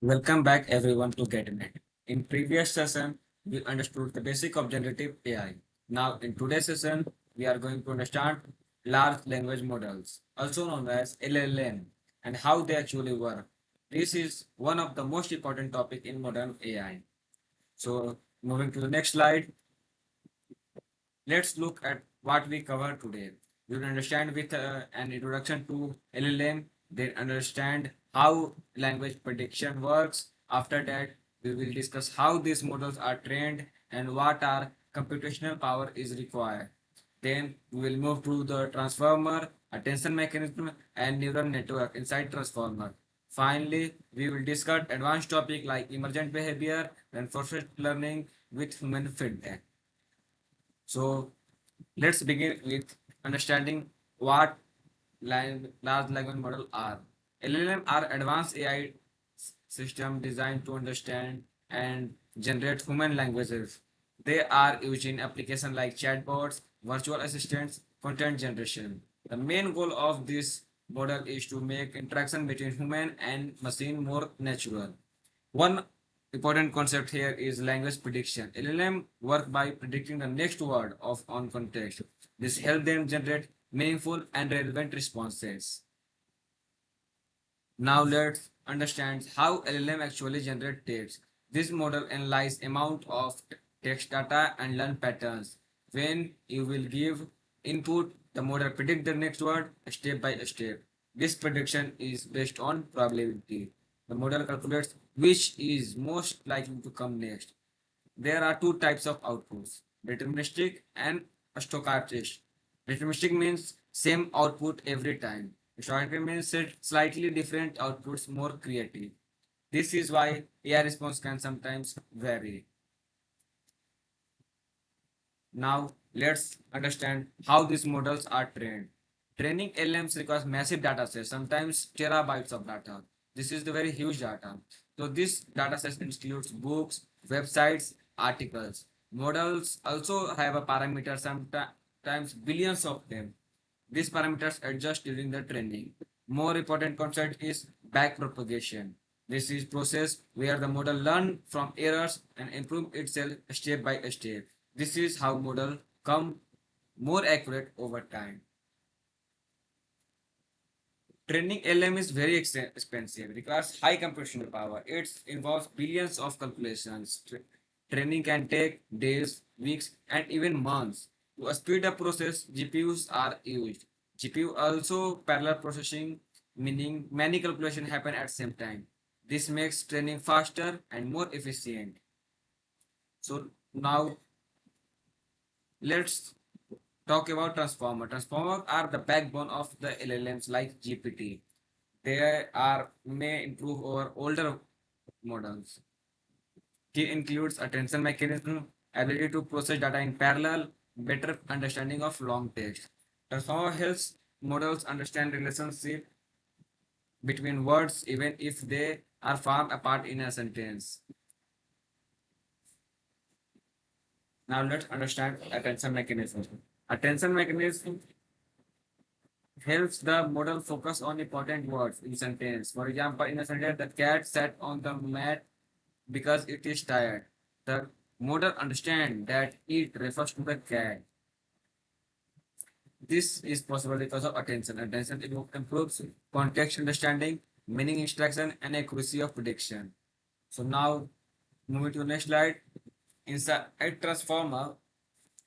Welcome back everyone to GateMate. In previous session, we understood the basic of generative AI. Now in today's session, we are going to understand large language models, also known as LLM, and how they actually work. This is one of the most important topic in modern AI. So moving to the next slide, let's look at what we cover today. We will understand with an introduction to LLM, then understand how language prediction works. After that, we will discuss how these models are trained and what are computational power is required. Then we will move to the transformer, attention mechanism, and neural network inside transformer. Finally, we will discuss advanced topic like emergent behavior, reinforcement learning with human feedback. So let's begin with understanding what large language model are. LLM are advanced AI system designed to understand and generate human languages. They are used in applications like chatbots, virtual assistants, content generation. The main goal of this model is to make interaction between human and machine more natural. One important concept here is language prediction. LLM work by predicting the next word of on context. This helps them generate meaningful and relevant responses. Now let's understand how LLM actually generate text. This model analyzes amount of text data and learn patterns. When you will give input, the model predict the next word step by step. This prediction is based on probability. The model calculates which is most likely to come next. There are two types of outputs, deterministic and stochastic. Deterministic means same output every time. Stochastic means slightly different outputs, more creative. This is why AI response can sometimes vary. Now let's understand how these models are trained. Training LMs requires massive data sets, sometimes terabytes of data. This is the very huge data. So this data set includes books, websites, articles. Models also have a parameter, sometimes billions of them. These parameters adjust during the training. More important concept is backpropagation. This is process where the model learn from errors and improve itself step by step. This is how model come more accurate over time. Training LM is very expensive, requires high computational power. It involves billions of calculations. Training can take days, weeks, and even months. To speed up process, GPUs are used. GPU also parallel processing, meaning many calculations happen at same time. This makes training faster and more efficient. So now let's talk about transformer. Transformers are the backbone of the LLMs like GPT. They are may improve over older models. Key includes attention mechanism, ability to process data in parallel, better understanding of long text. Transformer helps models understand relationship between words even if they are far apart in a sentence. Now let's understand attention mechanism. Attention mechanism helps the model focus on important words in sentence. For example, in a sentence, the cat sat on the mat because it is tired. The model understands that it refers to the cat. This is possible because of attention. Attention improves context understanding, meaning extraction, and accuracy of prediction. So now, moving to the next slide. Inside a transformer,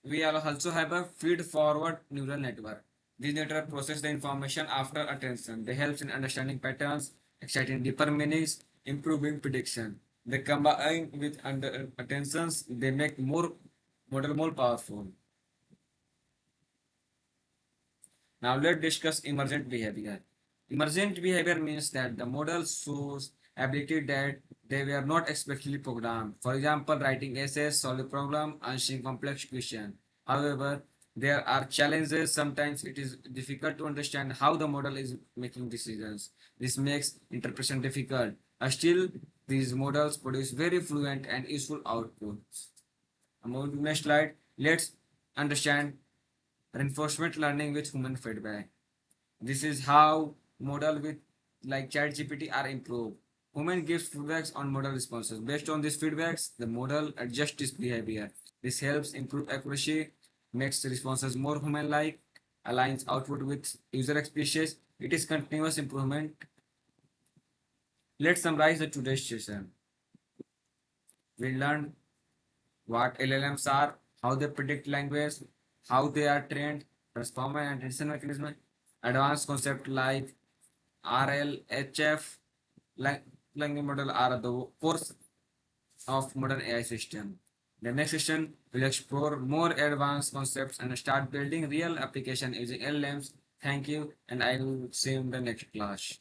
we also have a feed-forward neural network. These network process the information after attention. They help in understanding patterns, extracting deeper meanings, improving prediction. They combine with under attentions. They make model more powerful. Now let's discuss emergent behavior. Emergent behavior means that the model shows ability that they were not explicitly programmed. For example, writing essays, solving problem, answering complex questions. However, there are challenges. Sometimes it is difficult to understand how the model is making decisions. This makes interpretation difficult. Still, these models produce very fluent and useful outputs. Moving to the next slide, let's understand reinforcement learning with human feedback. This is how model with like ChatGPT are improved. Human gives feedbacks on model responses. Based on these feedbacks, the model adjusts its behavior. This helps improve accuracy, makes responses more human-like, aligns output with user expectations. It is continuous improvement. Let's summarize the today's session. We learned what LLMs are, how they predict language, how they are trained, transformer and decision mechanism, advanced concepts like RL, HF, language model are the core of modern AI system. The next session will explore more advanced concepts and start building real application using LLMs. Thank you, and I will see you in the next class.